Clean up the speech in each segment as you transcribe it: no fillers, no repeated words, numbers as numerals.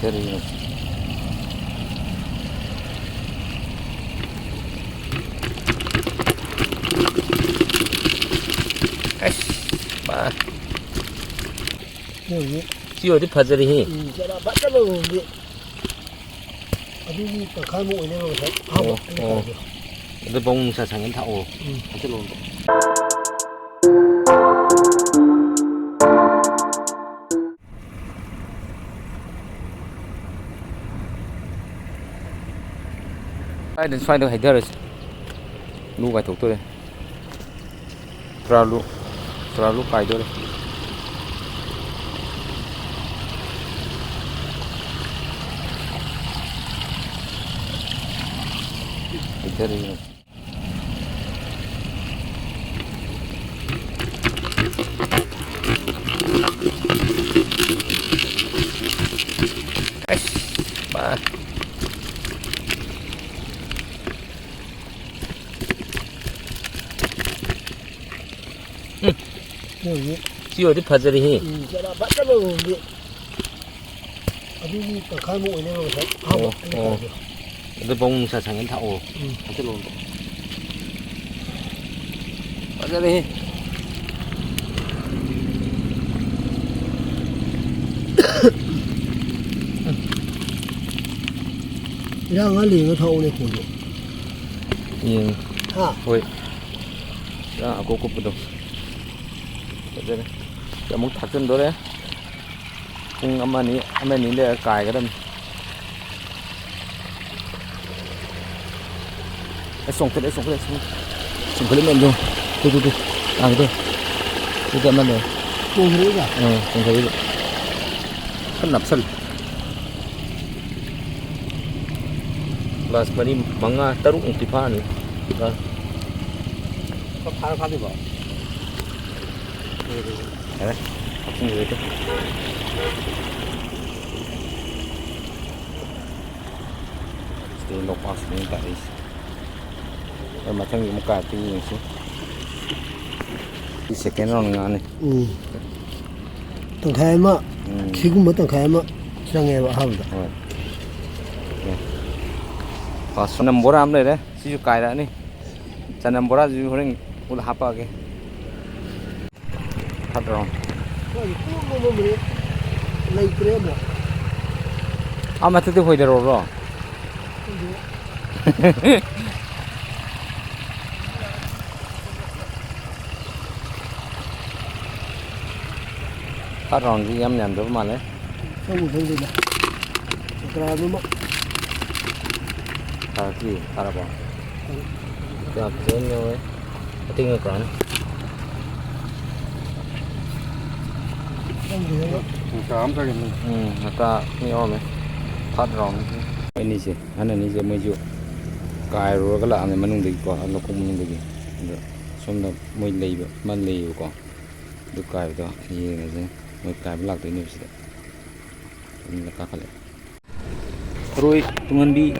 배터리. 아이씨, 마. 여기. 지어지 파절이. 제가 맞다가 오는데. 아니, 또 갈목 이네 거 다. 근데 봉사 장은 다 오. 같이 놓는다. xoay được hay rồi lu vài thuộc tôi đây tra lu cài tôi đây thế đi ba 여기. 지어지 파절이. 제가 맞다가 오는데. 아니, 또 갈목 이네 거 다. 근데 봉사 장은 다 오. 같이 놓는다. 파절이. 이랑 알리 이거 다 오네 고기. 예. 아. ôi đó cô cúp đâu đây cho muốn thật trên đó đấy cùng âm anh để cài cái đâm xong cái lên men luôn tôi cái đây tôi chậm lên rồi 또 그러자. không thấy được khăn nạp sân Last mani mga taruk ang tipa ni. 바로 가지 마. Đấy, không người thôi. Thì lộc ác những tại đây. Mà thằng một cái thì như thế. Đi sẽ cái nó ngon này. 또 가야마. 지금 어떤 가야마 시장에 합니다. Có số 5 bora đây đấy, siêu cài đã đi. Cho 5 bora siêu hồi nãy udah hapa cái. Thật rồi. Mà thứ hồi được rồi. Thật rồi thì em nhận được mà đấy. không được. 그러면 뭐 Aquí, para bom. Ya, pequeño, tengo con. Người ta nhau này, phát rong. Cái này gì, anh này gì mới chịu. Cài rồi cái lạng này mình không được qua, nó không mình được. Được, xong là mình lấy được, mình lấy qua. Được cài đó, như này chứ, mình cài với lạc tới nhiều gì đấy. Mình là các cái này. Rồi, tung anh đi.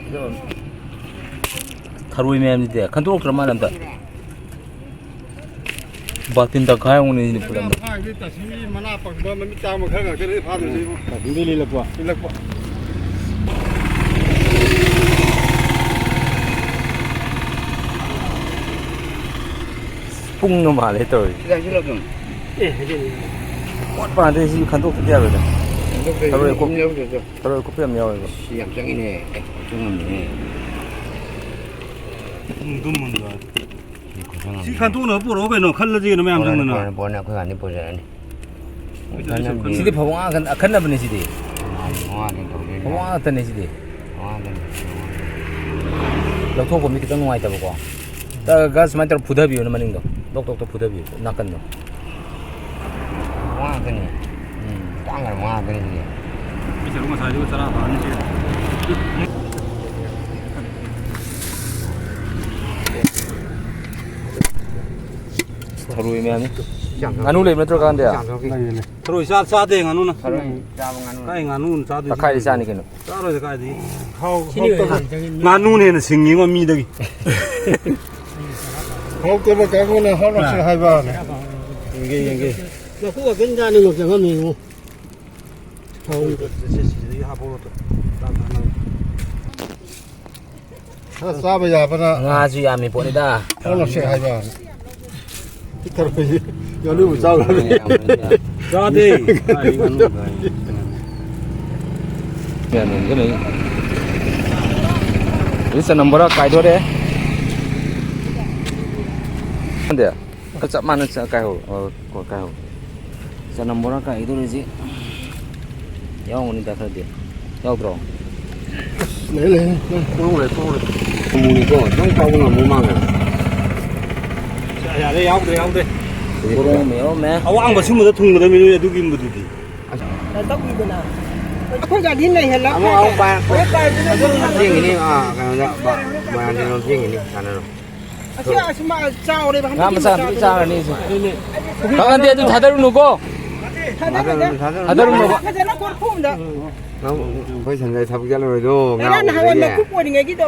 Karuy memang dia, kan tu orang mana tak? Batin tak kaya orang ini pulang. Mana pak bawa minta makan kan jadi faham sih. Ini lila buat. Pung no mal itu. Tidak jelas kan? Buat apa nanti si kan tu dia ada. Kalau kopi yang miao itu. Siap yang ini, jangan ini. 시간 돈은 뿌려 오게 너 칼러지 너 매암 정도는 보내 그 안에 보자. Sidi pawang akan na bani sidi. 와, Pawang akan na sidi. 와, Doktor ko mikita nungai tabu ko. Ta gas matter pudha biyo na maning do. Doktor to pudha biyo nakan do. 와, 그니. 땅을 와, 그니. 이제 뭔가 사지고 살아 봐는 지 Haruy memang ni. Anu le metro kan dia. 들어 사대 가누나 잡은 가이 가누는 사대 Tak kaya di sana kena. 따로 가야지 가누네는 생명은 미덕이 호텔에 가고는 하나씩 해봐. 이게 그거 괜찮은 거 정하면 ถ้าซาบยาปะนะ ngazu ya mi ponida เราเสียหายบ้างที่ทำไปย้อนดูเจ้าเลย 사대. 아 이거는 ya nin cái này isa number kai do de ande ka chap man cha kai ho ko kai ho sa number kai do ji yaw ni da kha de yaw bro ไหนเลยต้องเลยมูนี่ก็ต้องเข้ากับมูมั่ง 야, 내 야구 돼, 야구 돼. bro me o me 아, 왕바 숨어서 퉁거든 메뉴에 두긴 뭐두기. เพิ่งจะดิ้นเลยเห็นแล้ว เอาไป ไปไปไป เที่ยงนี้กันจะบ้านเราเที่ยงนี้กันนะ เชื่อสมาเจ้าเลย nga ma sa bi cha ni so ka kan de du thadaru no ko thadaru no ko เขาจะรับคนพุ่มเด้อ เฮ้ยฉันเลยทับกันเลยดู ไอ้นั่นหาวันมาคุกป่วยยังไงกี่โต